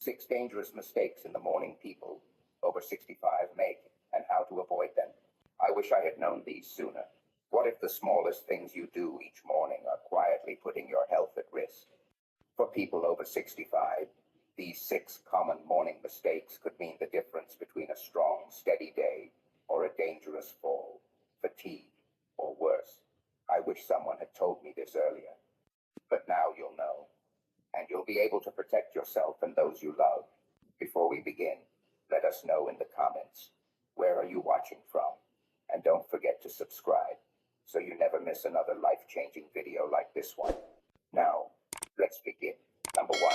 6 dangerous mistakes in the morning people over 65 make and how to avoid them. I wish I had known these sooner. What if the smallest things you do each morning are quietly putting your health at risk? For people over 65, these 6 common morning mistakes could mean the difference between a strong, steady day or a dangerous fall, fatigue, or worse. I wish someone had told me this earlier. But now you'll know, and you'll be able to protect yourself and those you love. Before we begin, let us know in the comments, where are you watching from? And don't forget to subscribe, so you never miss another life-changing video like this one. Now, let's begin. Number 1.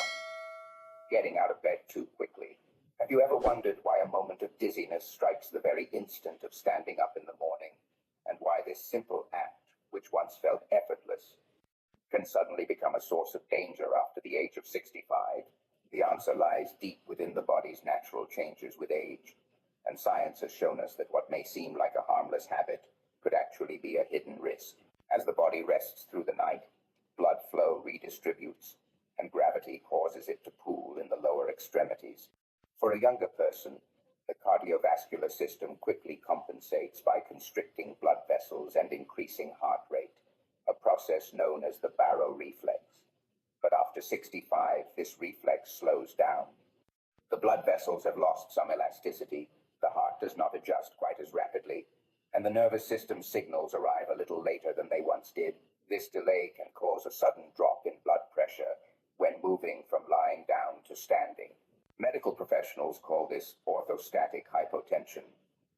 Getting out of bed too quickly. Have you ever wondered why a moment of dizziness strikes the very instant of standing up in the morning, and why this simple act, which once felt effortless, can suddenly become a source of danger after the age of 65? The answer lies deep within the body's natural changes with age, and science has shown us that what may seem like a harmless habit could actually be a hidden risk. As the body rests through the night, blood flow redistributes, and gravity causes it to pool in the lower extremities. For a younger person, the cardiovascular system quickly compensates by constricting blood vessels and increasing heart rate, a process known as the Barrow reflex. But after 65, this reflex slows down. The blood vessels have lost some elasticity, the heart does not adjust quite as rapidly, and the nervous system signals arrive a little later than they once did. This delay can cause a sudden drop in blood pressure when moving from lying down to standing. Medical professionals call this orthostatic hypotension,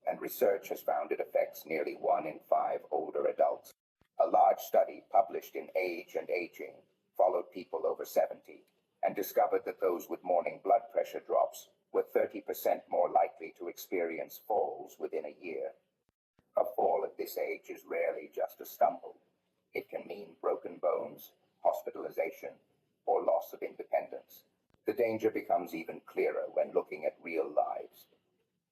and research has found it affects nearly 1 in 5 older adults. A large study published in Age and Aging followed people over 70 and discovered that those with morning blood pressure drops were 30% more likely to experience falls within a year. A fall at this age is rarely just a stumble. It can mean broken bones, hospitalization, or loss of independence. The danger becomes even clearer when looking at real lives.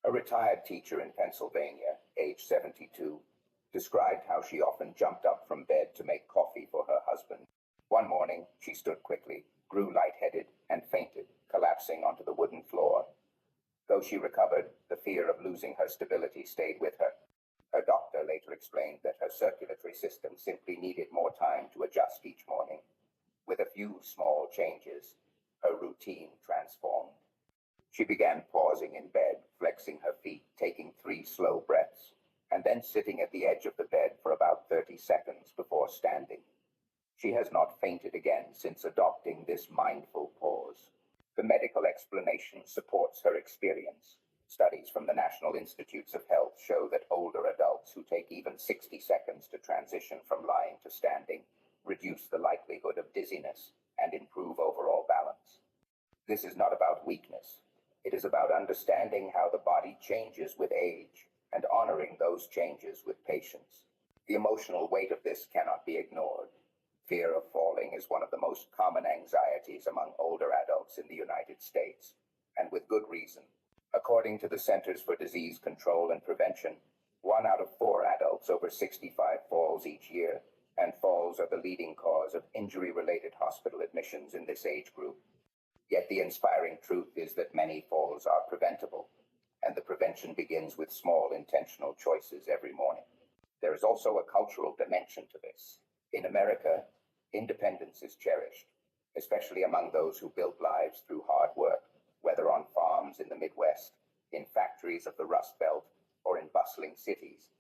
A retired teacher in Pennsylvania, age 72, described how she often jumped up from bed to make coffee for her husband. One morning, she stood quickly, grew lightheaded, and fainted, collapsing onto the wooden floor. Though she recovered, the fear of losing her stability stayed with her. Her doctor later explained that her circulatory system simply needed more time to adjust each morning. With a few small changes, her routine transformed. She began pausing in bed, flexing her feet, taking 3 slow breaths, and then sitting at the edge of the bed for about 30 seconds before standing. She has not fainted again since adopting this mindful pause. The medical explanation supports her experience. Studies from the National Institutes of Health show that older adults who take even 60 seconds to transition from lying to standing reduce the likelihood of dizziness and improve overall balance. This is not about weakness. It is about understanding how the body changes with age and honoring those changes with patience. The emotional weight of this cannot be ignored. Fear of falling is one of the most common anxieties among older adults in the United States, and with good reason. According to the Centers for Disease Control and Prevention, 1 out of 4 adults over 65 falls each year, and falls are the leading cause of injury-related hospital admissions in this age group. Yet the inspiring truth is that many falls are preventable, and the prevention begins with small intentional choices every morning. There is also a cultural dimension to this. In America, independence is cherished, especially among those who built lives through hard work, whether on farms in the Midwest, in factories of the Rust Belt, or in bustling cities.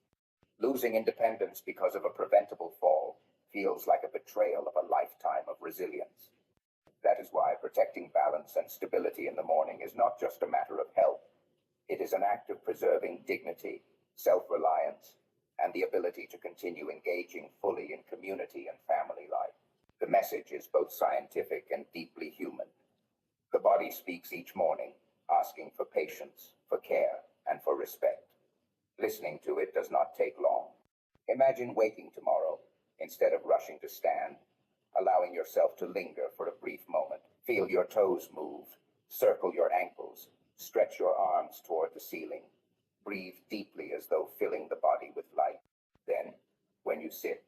Losing independence because of a preventable fall feels like a betrayal of a lifetime of resilience. That is why protecting balance and stability in the morning is not just a matter of health. It is an act of preserving dignity, self-reliance, and the ability to continue engaging fully in community and family life. The message is both scientific and deeply human. The body speaks each morning, asking for patience, for care, and for respect. Listening to it does not take long. Imagine waking tomorrow, instead of rushing to stand, allowing yourself to linger for a brief moment. Feel your toes move, circle your ankles, stretch your arms toward the ceiling. Breathe deeply as though filling the body with life. Then, when you sit,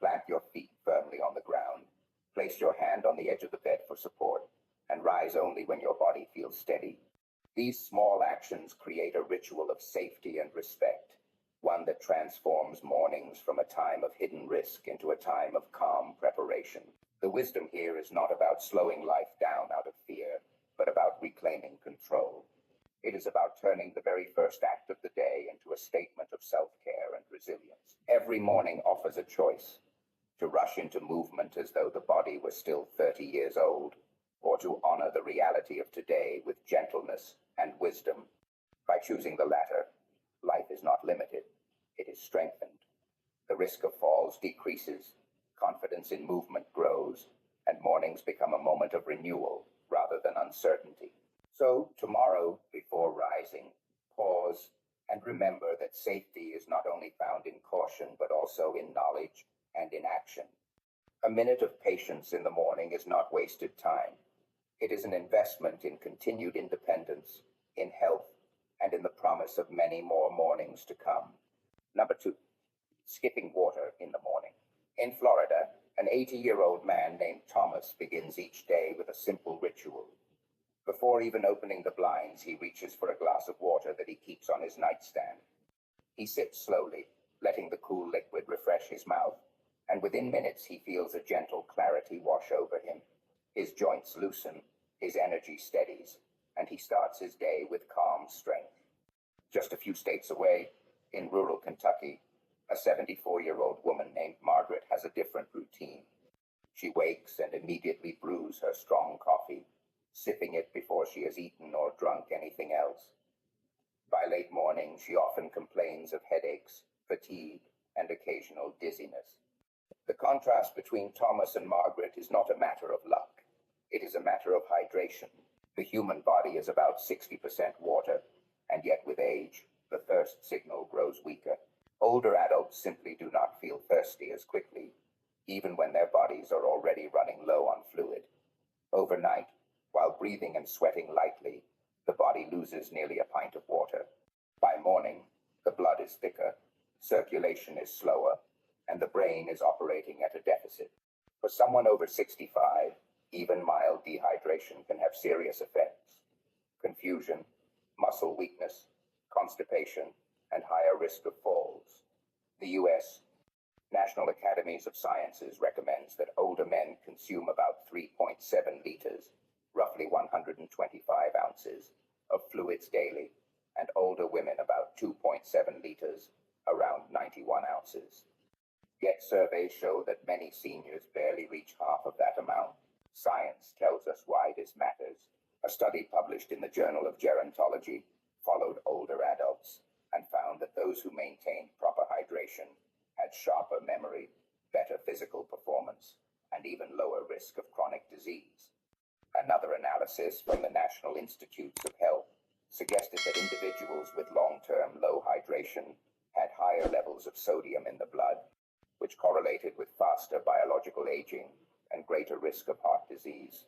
plant your feet firmly on the ground. Place your hand on the edge of the bed for support, and rise only when your body feels steady. These small actions create a ritual of safety and respect, one that transforms mornings from a time of hidden risk into a time of calm preparation. The wisdom here is not about slowing life down out of fear, but about reclaiming control. It is about turning the very first act of the day into a statement of self-care and resilience. Every morning offers a choice: to rush into movement as though the body were still 30 years old, or to honor the reality of today with gentleness and wisdom. By choosing the latter, life is not limited, it is strengthened. The risk of falls decreases, confidence in movement grows, and mornings become a moment of renewal rather than uncertainty. So, tomorrow, before rising, pause and remember that safety is not only found in caution but also in knowledge and in action. A minute of patience in the morning is not wasted time. It is an investment in continued independence, in health, and in the promise of many more mornings to come. Number 2, skipping water in the morning. In Florida, an 80-year-old man named Thomas begins each day with a simple ritual. Before even opening the blinds, he reaches for a glass of water that he keeps on his nightstand. He sips slowly, letting the cool liquid refresh his mouth, and within minutes he feels a gentle clarity wash over him. His joints loosen, his energy steadies, and he starts his day with calm strength. Just a few states away, in rural Kentucky, a 74-year-old woman named Margaret has a different routine. She wakes and immediately brews her strong coffee, sipping it before she has eaten or drunk anything else. By late morning, she often complains of headaches, fatigue, and occasional dizziness. The contrast between Thomas and Margaret is not a matter of luck. It is a matter of hydration. The human body is about 60% water, and yet with age, the thirst signal grows weaker. Older adults simply do not feel thirsty as quickly, even when their bodies are already running low on fluid. Overnight, while breathing and sweating lightly, the body loses nearly a pint of water. By morning, the blood is thicker, circulation is slower, and the brain is operating at a deficit. For someone over 65, even mild dehydration can have serious effects: confusion, muscle weakness, constipation, and higher risk of falls. The U.S. National Academies of Sciences recommends that older men consume about 3.7 liters, roughly 125 ounces, of fluids daily, and older women about 2.7 liters, around 91 ounces. Yet surveys show that many seniors barely reach half of that amount. Science tells us why this matters. A study published in the Journal of Gerontology followed older adults and found that those who maintained proper hydration had sharper memory, better physical performance, and even lower risk of chronic disease. Another analysis from the National Institutes of Health suggested that individuals with long-term low hydration had higher levels of sodium in the blood, which correlated with faster biological aging and greater risk of heart disease.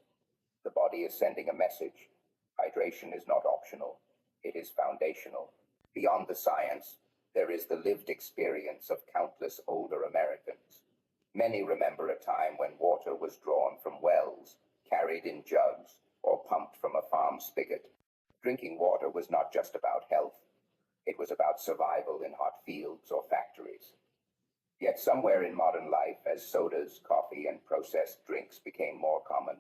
The body is sending a message. Hydration is not optional, it is foundational. Beyond the science, there is the lived experience of countless older Americans. Many remember a time when water was drawn from wells, carried in jugs, or pumped from a farm spigot. Drinking water was not just about health, it was about survival in hot fields or factories. Yet somewhere in modern life, as sodas, coffee, and processed drinks became more common,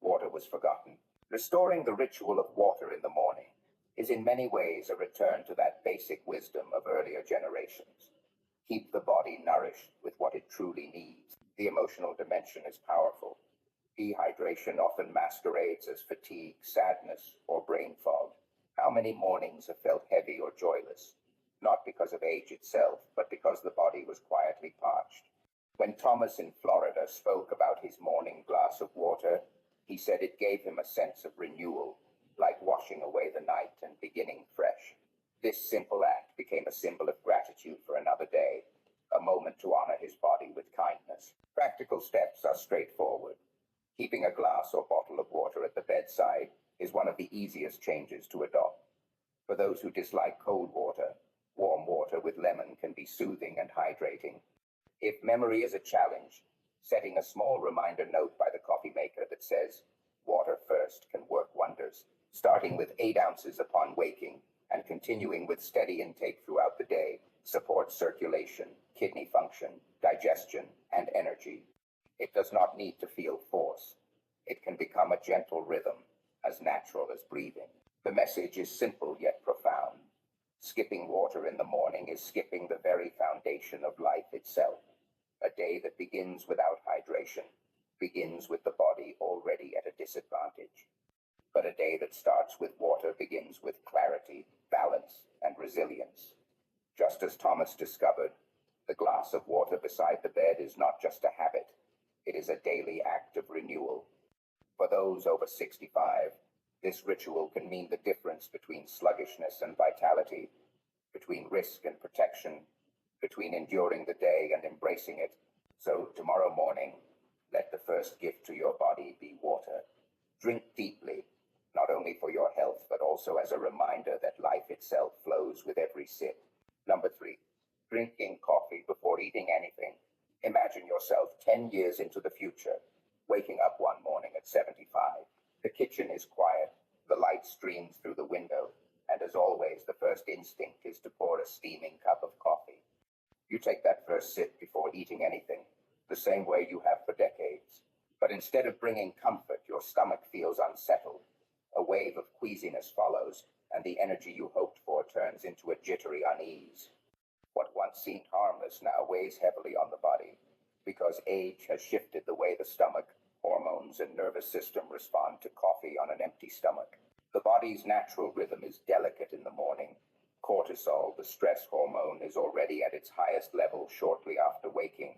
water was forgotten. Restoring the ritual of water in the morning is in many ways a return to that basic wisdom of earlier generations. Keep the body nourished with what it truly needs. The emotional dimension is powerful. Dehydration often masquerades as fatigue, sadness, or brain fog. How many mornings have felt heavy or joyless? Not because of age itself, but because the body was quietly parched. When Thomas in Florida spoke about his morning glass of water, he said it gave him a sense of renewal, like washing away the night and beginning fresh. This simple act became a symbol of gratitude for another day, a moment to honor his body with kindness. Practical steps are straightforward. Keeping a glass or bottle of water at the bedside is one of the easiest changes to adopt. For those who dislike cold water, warm water with lemon can be soothing and hydrating. If memory is a challenge, setting a small reminder note by the coffee maker that says, water first can work wonders, starting with 8 ounces upon waking and continuing with steady intake throughout the day, supports circulation, kidney function, digestion, and energy. It does not need to feel force. It can become a gentle rhythm, as natural as breathing. The message is simple yet profound. Skipping water in the morning is skipping the very foundation of life itself. A day that begins without hydration begins with the body already at a disadvantage. But a day that starts with water begins with clarity, balance, and resilience. Just as Thomas discovered, the glass of water beside the bed is not just a habit, it is a daily act of renewal. For those over 65, this ritual can mean the difference between sluggishness and vitality, between risk and protection, between enduring the day and embracing it. So tomorrow morning, let the first gift to your body be water. Drink deeply, not only for your health, but also as a reminder that life itself flows with every sip. Number 3, drinking coffee before eating anything. Imagine yourself 10 years into the future, waking up one morning at 75. The kitchen is quiet, the light streams through the window, and as always, the first instinct is to pour a steaming cup of coffee. You take that first sip before eating anything, the same way you have for decades. But instead of bringing comfort, your stomach feels unsettled. A wave of queasiness follows, and the energy you hoped for turns into a jittery unease. What once seemed harmless now weighs heavily on the body, because age has shifted the way the stomach, hormones, and nervous system respond to coffee on an empty stomach. The body's natural rhythm is delicate in the morning. Cortisol, the stress hormone, is already at its highest level shortly after waking.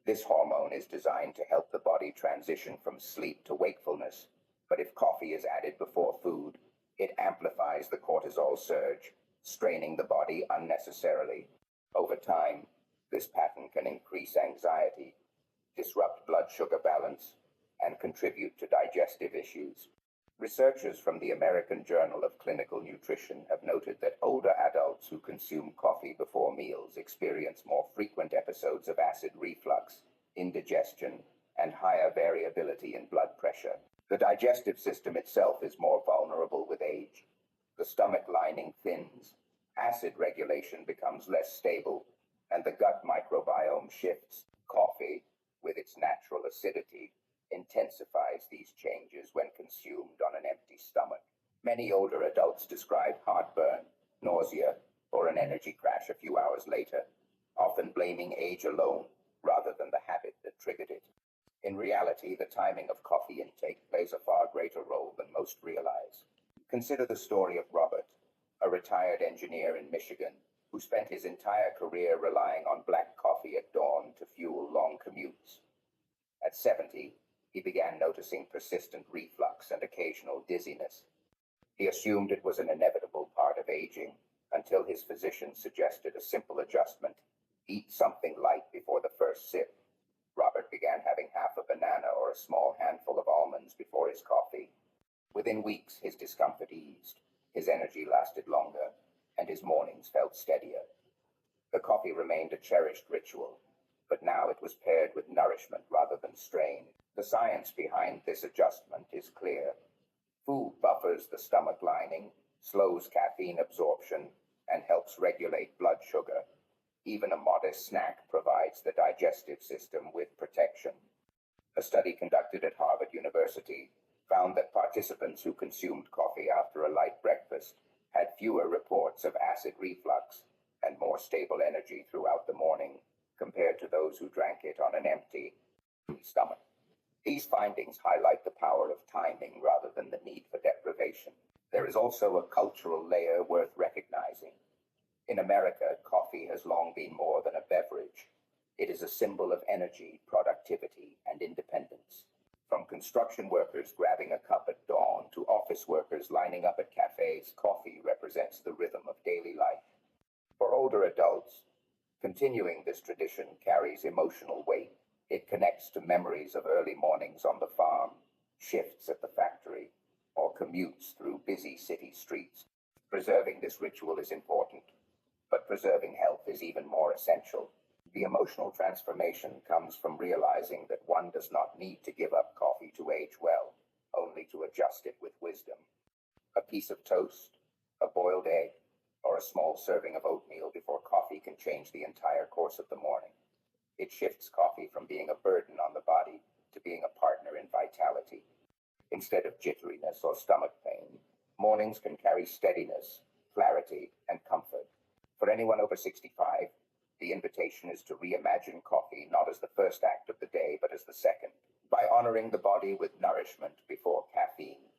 This hormone is designed to help the body transition from sleep to wakefulness, but if coffee is added before food, it amplifies the cortisol surge, straining the body unnecessarily. Over time, this pattern can increase anxiety, disrupt blood sugar balance, and contribute to digestive issues. Researchers from the American Journal of Clinical Nutrition have noted that older adults who consume coffee before meals experience more frequent episodes of acid reflux, indigestion, and higher variability in blood pressure. The digestive system itself is more vulnerable with age. The stomach lining thins, acid regulation becomes less stable, and the gut microbiome shifts. Coffee, with its natural acidity, intensifies these changes when consumed on an empty stomach. Many older adults describe heartburn, nausea, or an energy crash a few hours later, often blaming age alone rather than the habit that triggered it. In reality, the timing of coffee intake plays a far greater role than most realize. Consider the story of Robert, a retired engineer in Michigan who spent his entire career relying on black coffee at dawn to fuel long commutes. At 70, he began noticing persistent reflux and occasional dizziness. He assumed it was an inevitable part of aging until his physician suggested a simple adjustment: eat something light before the first sip. Robert began having half a banana or a small handful of almonds before his coffee. Within weeks, his discomfort eased, his energy lasted longer, and his mornings felt steadier. The coffee remained a cherished ritual, but now it was paired with nourishment rather than strain. The science behind this adjustment is clear. Food buffers the stomach lining, slows caffeine absorption, and helps regulate blood sugar. Even a modest snack provides the digestive system with protection. A study conducted at Harvard University found that participants who consumed coffee after a light breakfast had fewer reports of acid reflux and more stable energy throughout the morning compared to those who drank it on an empty stomach. These findings highlight the power of timing rather than the need for deprivation. There is also a cultural layer worth recognizing. In America, coffee has long been more than a beverage. It is a symbol of energy, productivity, and independence. From construction workers grabbing a cup at dawn to office workers lining up at cafes, coffee represents the rhythm of daily life. For older adults, continuing this tradition carries emotional weight. It connects to memories of early mornings on the farm, shifts at the factory, or commutes through busy city streets. Preserving this ritual is important, but preserving health is even more essential. The emotional transformation comes from realizing that one does not need to give up coffee to age well. Only only to adjust it with wisdom. A piece of toast, a boiled egg, or a small serving of oatmeal before coffee can change the entire course of the morning. It shifts coffee from being a burden on the body to being a partner in vitality. Instead of jitteriness or stomach pain, mornings can carry steadiness, clarity, and comfort. For anyone over 65, the invitation is to reimagine coffee not as the first act of the day, but as the second. By honoring the body with nourishment before caffeine,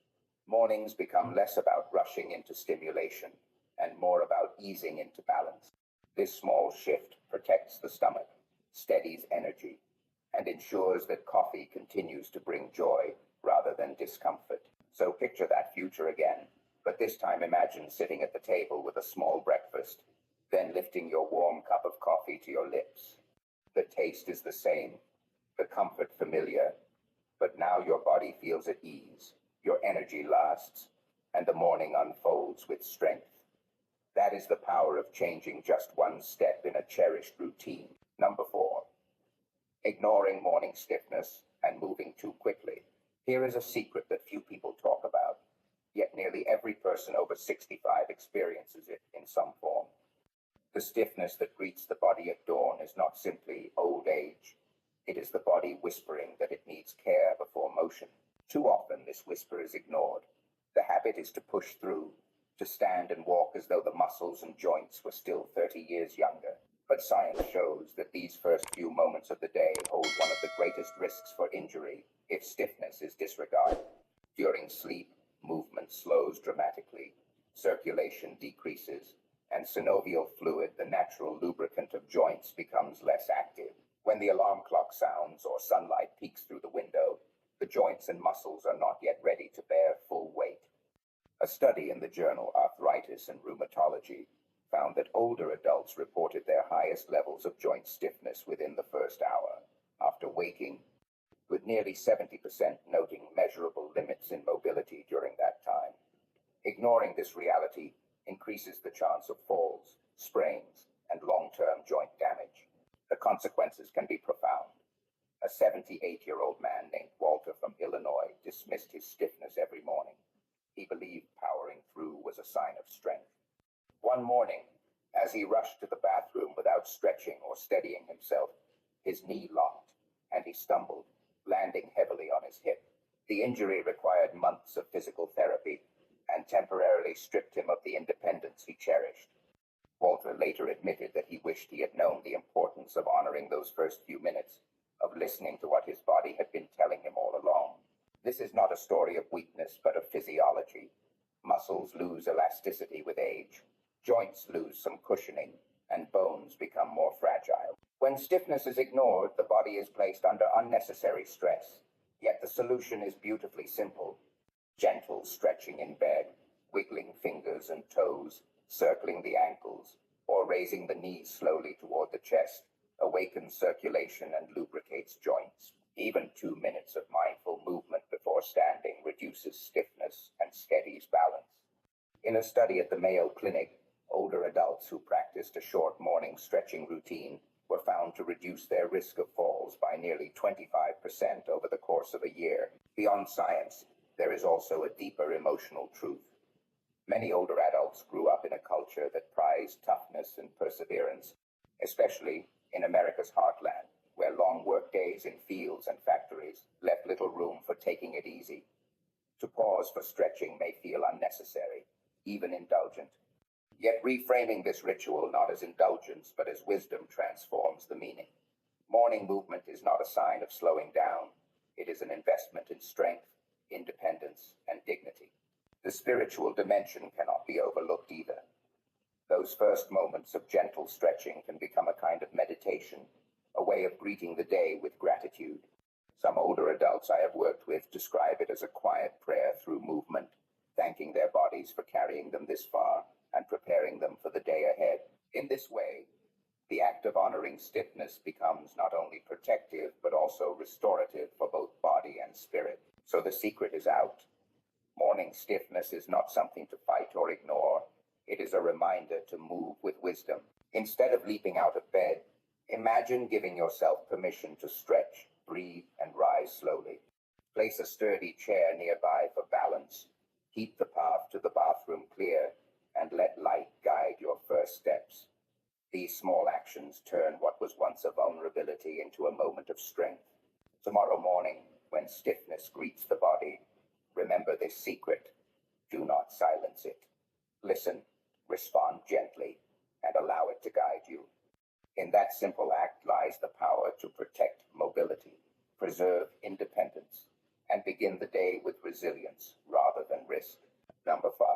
mornings become less about rushing into stimulation and more about easing into balance. This small shift protects the stomach, steadies energy, and ensures that coffee continues to bring joy rather than discomfort. So picture that future again, but this time imagine sitting at the table with a small breakfast, then lifting your warm cup of coffee to your lips. The taste is the same, the comfort familiar, but now your body feels at ease, your energy lasts, and the morning unfolds with strength. That is the power of changing just one step in a cherished routine. Number 4. Ignoring morning stiffness and moving too quickly. Here is a secret that few people talk about, yet nearly every person over 65 experiences it in some form. The stiffness that greets the body at dawn is not simply old age. It is the body whispering that it needs care before motion. Too often this whisper is ignored. The habit is to push through, to stand and walk as though the muscles and joints were still 30 years younger. But science shows that these first few moments of the day hold one of the greatest risks for injury if stiffness is disregarded. During sleep, movement slows dramatically, circulation decreases, and synovial fluid, the natural lubricant of joints, becomes less active. When the alarm clock sounds or sunlight peeks through the window, the joints and muscles are not yet ready to bear full weight. A study in the journal Arthritis and Rheumatology found that older adults reported their highest levels of joint stiffness within the first hour after waking, with nearly 70% noting measurable limits in mobility during that time. Ignoring this reality increases the chance of falls, sprains, and long-term joint damage. The consequences can be profound. A 78-year-old man named Walter from Illinois dismissed his stiffness every morning. He believed powering through was a sign of strength. One morning, as he rushed to the bathroom without stretching or steadying himself, his knee locked, and he stumbled, landing heavily on his hip. The injury required months of physical therapy and temporarily stripped him of the independence he cherished. Walter later admitted that he wished he had known the importance of honoring those first few minutes, of listening to what his body had been telling him all along. This is not a story of weakness, but of physiology. Muscles lose elasticity with age, joints lose some cushioning, and bones become more fragile. When stiffness is ignored, the body is placed under unnecessary stress. Yet the solution is beautifully simple. Gentle stretching in bed, wiggling fingers and toes, circling the ankles, or raising the knees slowly toward the chest, awakens circulation and lubricates joints. Even 2 minutes of mindful movement before standing reduces stiffness and steadies balance. In a study at the Mayo Clinic, older adults who practiced a short morning stretching routine were found to reduce their risk of falls by nearly 25% over the course of a year. Beyond science, there is also a deeper emotional truth. Many older adults grew up in a culture that prized toughness and perseverance, especially in America's heartland, where long work days in fields and factories left little room for taking it easy. To pause for stretching may feel unnecessary, even indulgent. Yet reframing this ritual not as indulgence but as wisdom transforms the meaning. Morning movement is not a sign of slowing down. It is an investment in strength, independence, and dignity. The spiritual dimension cannot be overlooked either. Those first moments of gentle stretching can become a kind of meditation, a way of greeting the day with gratitude. Some older adults I have worked with describe it as a quiet prayer through movement, thanking their bodies for carrying them this far and preparing them for the day ahead. In this way, the act of honoring stiffness becomes not only protective but also restorative for both body and spirit. So the secret is out. Morning stiffness is not something to fight or ignore. It is a reminder to move with wisdom. Instead of leaping out of bed, imagine giving yourself permission to stretch, breathe, and rise slowly. Place a sturdy chair nearby for balance. Keep the path to the bathroom clear, and let light guide your first steps. These small actions turn what was once a vulnerability into a moment of strength. Tomorrow morning, when stiffness greets the body, remember this secret. Do not silence it. Listen, respond gently, and allow it to guide you. In that simple act lies the power to protect mobility, preserve independence, and begin the day with resilience rather than risk. Number 5.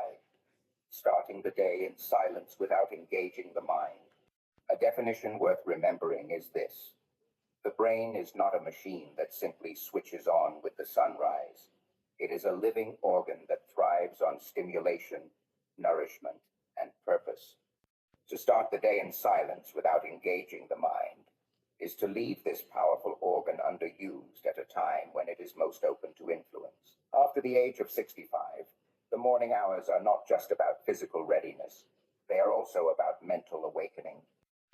Starting the day in silence without engaging the mind. A definition worth remembering is this: the brain is not a machine that simply switches on with the sunrise. It is a living organ that thrives on stimulation, nourishment, and purpose. To start the day in silence without engaging the mind is to leave this powerful organ underused at a time when it is most open to influence. After the age of 65, the morning hours are not just about physical readiness, they are also about mental awakening.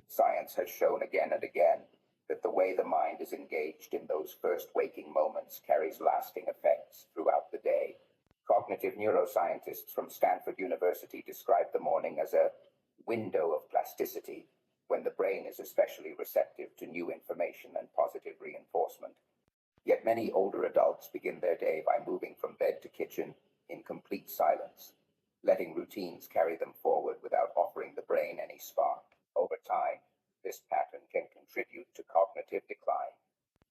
Science has shown again and again that the way the mind is engaged in those first waking moments carries lasting effects throughout the day. Cognitive neuroscientists from Stanford University describe the morning as a window of plasticity, when the brain is especially receptive to new information and positive reinforcement. Yet many older adults begin their day by moving from bed to kitchen in complete silence, letting routines carry them forward without offering the brain any spark. Over time, this pattern can contribute to cognitive decline.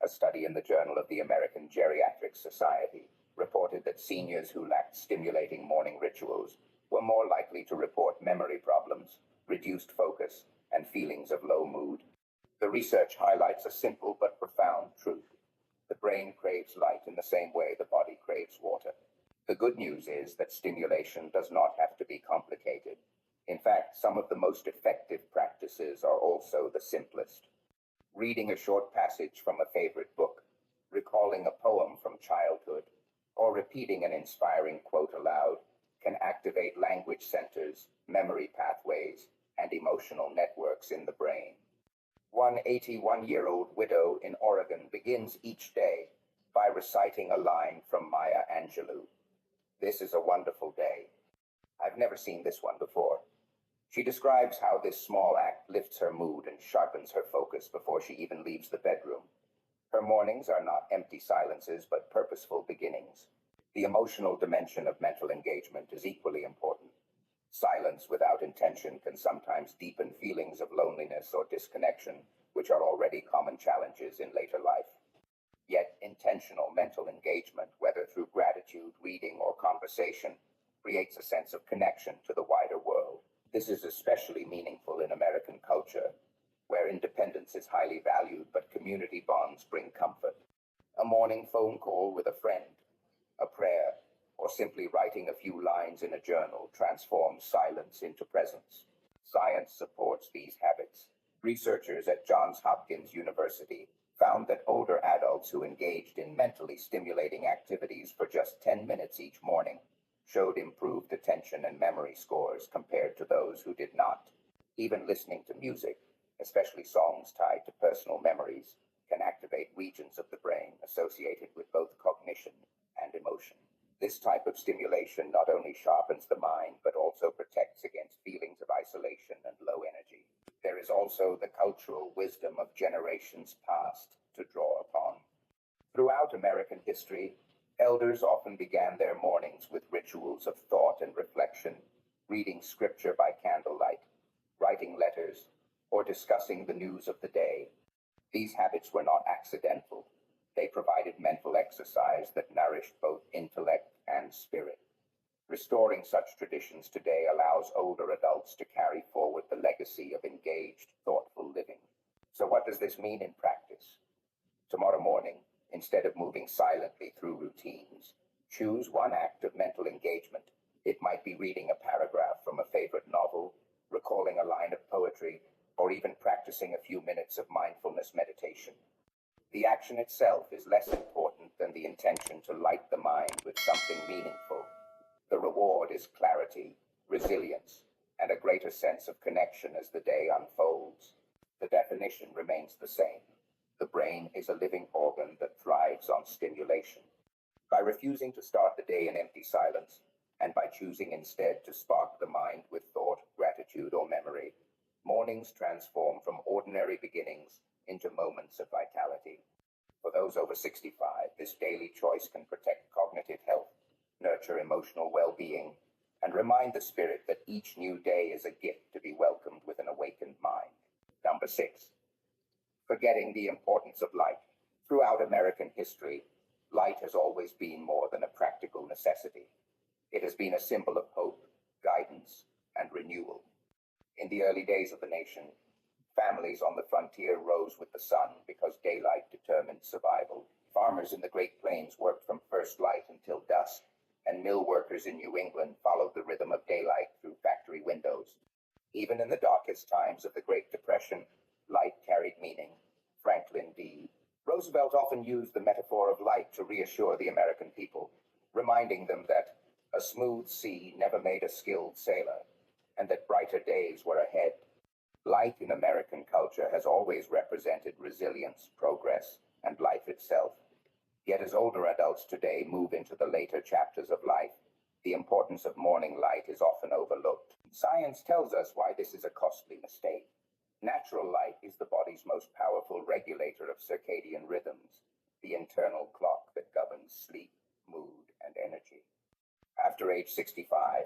A study in the Journal of the American Geriatric Society reported that seniors who lacked stimulating morning rituals were more likely to report memory problems, reduced focus, and feelings of low mood. The research highlights a simple but profound truth. The brain craves light in the same way the body craves water. The good news is that stimulation does not have to be complicated. In fact, some of the most effective practices are also the simplest. Reading a short passage from a favorite book, recalling a poem from childhood, or repeating an inspiring quote aloud can activate language centers, memory pathways, and emotional networks in the brain. One 81-year-old widow in Oregon begins each day by reciting a line from Maya Angelou. "This is a wonderful day. I've never seen this one before." She describes how this small act lifts her mood and sharpens her focus before she even leaves the bedroom. Her mornings are not empty silences, but purposeful beginnings. The emotional dimension of mental engagement is equally important. Silence without intention can sometimes deepen feelings of loneliness or disconnection, which are already common challenges in later life. Yet intentional mental engagement, whether through gratitude, reading, or conversation, creates a sense of connection to the wider world. This is especially meaningful in American culture, where independence is highly valued but community bonds bring comfort. A morning phone call with a friend, a prayer, or simply writing a few lines in a journal transforms silence into presence. Science supports these habits. Researchers at Johns Hopkins University found that older adults who engaged in mentally stimulating activities for just 10 minutes each morning showed improved attention and memory scores compared to those who did not. Even listening to music, especially songs tied to personal memories, can activate regions of the brain associated with both cognition and emotion. This type of stimulation not only sharpens the mind, but also protects against feelings of isolation and low energy. There is also the cultural wisdom of generations past to draw upon. Throughout American history, elders often began their mornings with rituals of thought and reflection, reading scripture by candlelight, writing letters, or discussing the news of the day. These habits were not accidental. They provided mental exercise that nourished both intellect and spirit. Restoring such traditions today allows older adults to carry forward the legacy of engaged, thoughtful living. So what does this mean in practice? Tomorrow morning, instead of moving silently through routines, choose one act of mental engagement. It might be reading a paragraph from a favorite novel, recalling a line of poetry, or even practicing a few minutes of mindfulness meditation. The action itself is less important than the intention to light the mind with something meaningful. The reward is clarity, resilience, and a greater sense of connection as the day unfolds. The definition remains the same. The brain is a living organ that thrives on stimulation. By refusing to start the day in empty silence, and by choosing instead to spark the mind with thought, gratitude, or memory, mornings transform from ordinary beginnings into moments of vitality. For those over 65, this daily choice can protect cognitive health, nurture emotional well-being, and remind the spirit that each new day is a gift to be welcomed with an awakened mind. Number 6. Forgetting the importance of light. Throughout American history, light has always been more than a practical necessity. It has been a symbol of hope, guidance, and renewal. In the early days of the nation, families on the frontier rose with the sun because daylight determined survival. Farmers in the Great Plains worked from first light until dusk, and mill workers in New England followed the rhythm of daylight through factory windows. Even in the darkest times of the Great Depression, light carried meaning. Franklin D. Roosevelt often used the metaphor of light to reassure the American people, reminding them that a smooth sea never made a skilled sailor, and that brighter days were ahead. Light in American culture has always represented resilience, progress, and life itself. Yet as older adults today move into the later chapters of life, the importance of morning light is often overlooked. Science tells us why this is a costly mistake. Natural light is the body's most powerful regulator of circadian rhythms, the internal clock that governs sleep, mood, and energy. After age 65,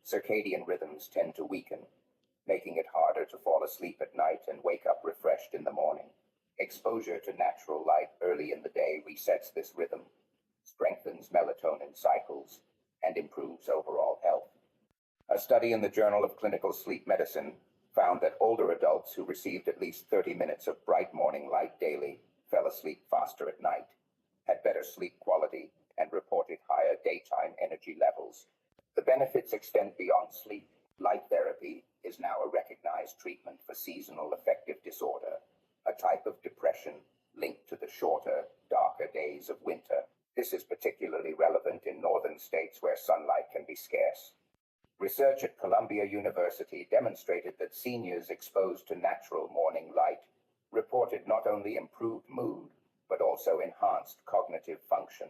circadian rhythms tend to weaken, making it harder to fall asleep at night and wake up refreshed in the morning. Exposure to natural light early in the day resets this rhythm, strengthens melatonin cycles, and improves overall health. A study in the Journal of Clinical Sleep Medicine found that older adults who received at least 30 minutes of bright morning light daily fell asleep faster at night, had better sleep quality, and reported higher daytime energy levels. The benefits extend beyond sleep. Light therapy is now a recognized treatment for seasonal affective disorder, a type of depression linked to the shorter, darker days of winter. This is particularly relevant in northern states where sunlight can be scarce. Research at Columbia University demonstrated that seniors exposed to natural morning light reported not only improved mood, but also enhanced cognitive function.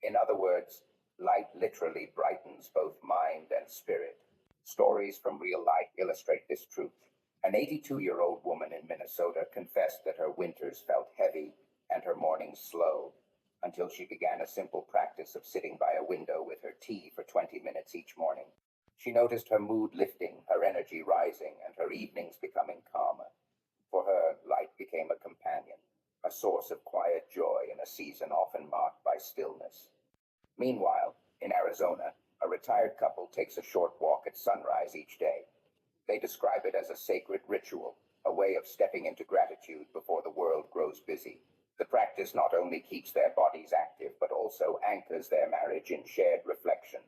In other words, light literally brightens both mind and spirit. Stories from real life illustrate this truth. An 82-year-old woman in Minnesota confessed that her winters felt heavy and her mornings slow until she began a simple practice of sitting by a window with her tea for 20 minutes each morning. She noticed her mood lifting, her energy rising, and her evenings becoming calmer. For her, light became a companion, a source of quiet joy in a season often marked by stillness. Meanwhile, in Arizona, a retired couple takes a short walk at sunrise each day. They describe it as a sacred ritual, a way of stepping into gratitude before the world grows busy. The practice not only keeps their bodies active, but also anchors their marriage in shared reflection.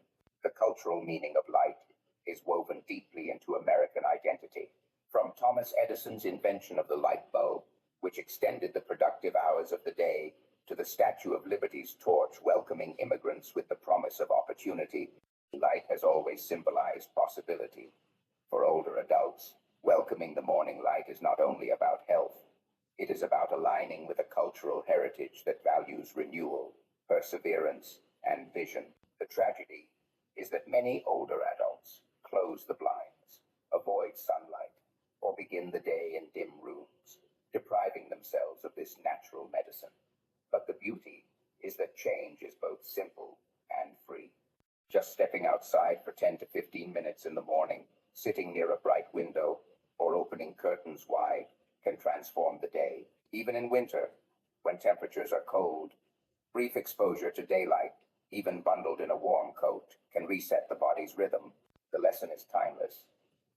The cultural meaning of light is woven deeply into American identity. From Thomas Edison's invention of the light bulb, which extended the productive hours of the day, to the Statue of Liberty's torch welcoming immigrants with the promise of opportunity, light has always symbolized possibility. For older adults, welcoming the morning light is not only about health, it is about aligning with a cultural heritage that values renewal, perseverance, and vision. The tragedy is that many older adults close the blinds, avoid sunlight, or begin the day in dim rooms, depriving themselves of this natural medicine. But the beauty is that change is both simple and free. Just stepping outside for 10 to 15 minutes in the morning, sitting near a bright window, or opening curtains wide can transform the day. Even in winter, when temperatures are cold, brief exposure to daylight, even bundled in a warm coat, can reset the body's rhythm. The lesson is timeless.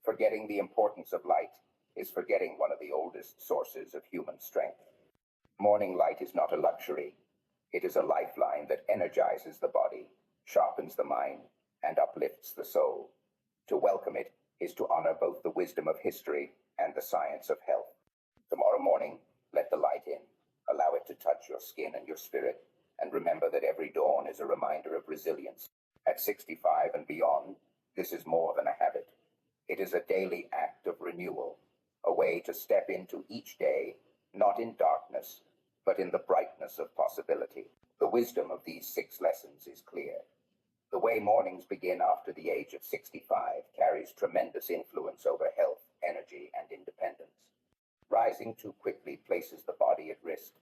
Forgetting the importance of light is forgetting one of the oldest sources of human strength. Morning light is not a luxury. It is a lifeline that energizes the body, sharpens the mind, and uplifts the soul. To welcome it is to honor both the wisdom of history and the science of health. Tomorrow morning, let the light in. Allow it to touch your skin and your spirit, and remember that every dawn is a reminder of resilience. At 65 and beyond, this is more than a habit. It is a daily act of renewal, a way to step into each day, not in darkness, but in the brightness of possibility. The wisdom of these 6 lessons is clear. The way mornings begin after the age of 65 carries tremendous influence over health, energy, and independence. Rising too quickly places the body at risk.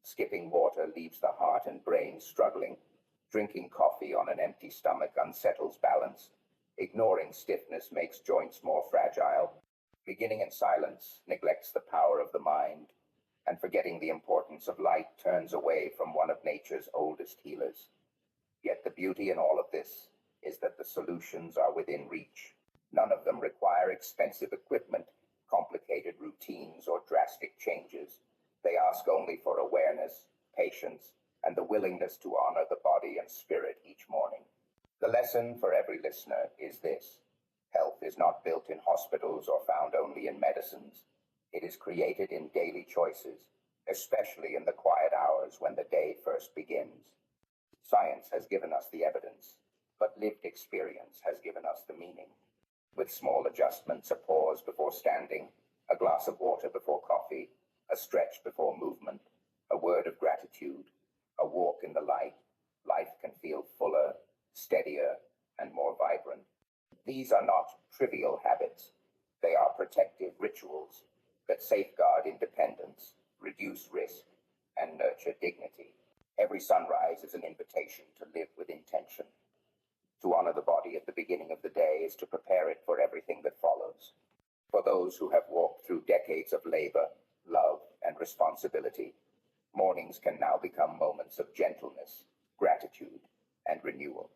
Skipping water leaves the heart and brain struggling. Drinking coffee on an empty stomach unsettles balance. Ignoring stiffness makes joints more fragile. Beginning in silence neglects the power of the mind. And forgetting the importance of light turns away from one of nature's oldest healers. Yet the beauty in all of this is that the solutions are within reach. None of them require expensive equipment, complicated routines, or drastic changes. They ask only for awareness, patience, and the willingness to honor the body and spirit each morning. The lesson for every listener is this: health is not built in hospitals or found only in medicines. It is created in daily choices, especially in the quiet hours when the day first begins. Science has given us the evidence, but lived experience has given us the meaning. With small adjustments, a pause before standing, a glass of water before coffee, a stretch before movement, a word of gratitude, a walk in the light, life can feel fuller, steadier, and more vibrant. These are not trivial habits. They are protective rituals that safeguard independence, reduce risk, and nurture dignity. Every sunrise is an invitation to live with intention. To honor the body at the beginning of the day is to prepare it for everything that follows. For those who have walked through decades of labor, love, and responsibility, mornings can now become moments of gentleness, gratitude, and renewal.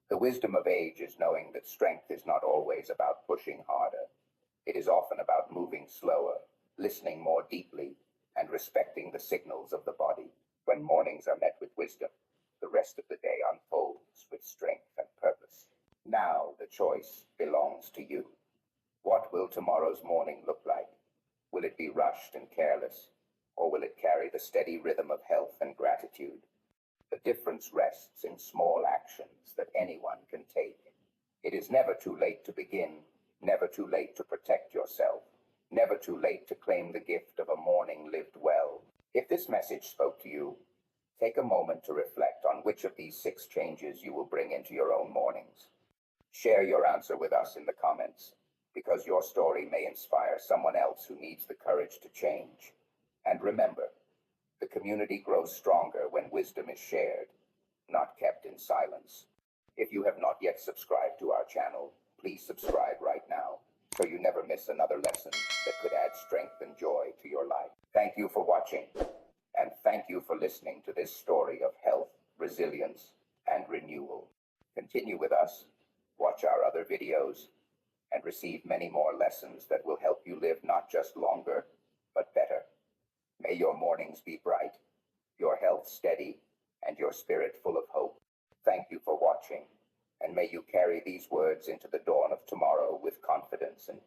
The wisdom of age is knowing that strength is not always about pushing harder. It is often about moving slower, listening more deeply, and respecting the signals of the body. When mornings are met with wisdom, the rest of the day unfolds with strength and purpose. Now the choice belongs to you. What will tomorrow's morning look like? Will it be rushed and careless, or will it carry the steady rhythm of health and gratitude? The difference rests in small actions that anyone can take. It is never too late to begin, never too late to protect yourself, never too late to claim the gift of a morning lived well. If this message spoke to you, take a moment to reflect on which of these 6 changes you will bring into your own mornings. Share your answer with us in the comments, because your story may inspire someone else who needs the courage to change. And remember, the community grows stronger when wisdom is shared, not kept in silence. If you have not yet subscribed to our channel, please subscribe right now so you never miss another lesson that could add strength and joy to your life. Thank you for watching, and thank you for listening to this story of health, resilience, and renewal. Continue with us, watch our other videos, and receive many more lessons that will help you live not just longer, but better. May your mornings be bright, your health steady, and your spirit full of hope. Thank you for watching, and may you carry these words into the dawn of tomorrow with confidence and peace.